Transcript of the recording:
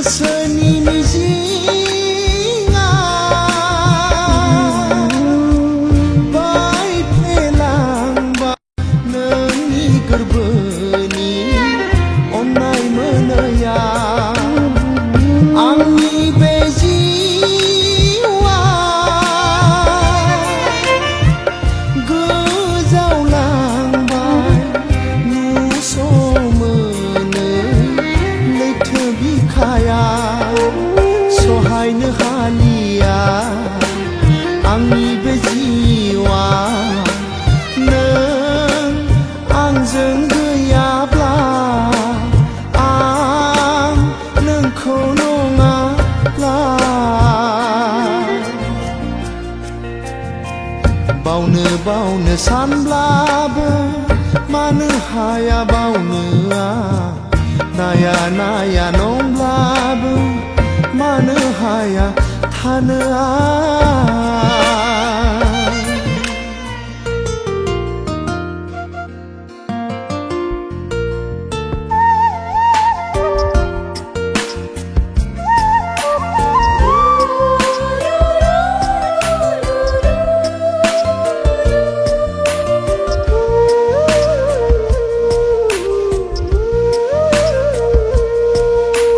गोसोनि मिजिंआ बायफ्लेलांबाय नोंनि गोरबोनि अननाय मोनैया आंनि बे जिउआ गोजावलांबाय नुस'मोनै लैथो बिखाया सहायनो हालिया आंनि बे जिउआ नों आंजों गैयाब्ला आं नोंखौ नङाब्ला बावनो सानब्लाबो मानो हाया बावनो नाया नाया नंब्लाबो मानो हाया थानो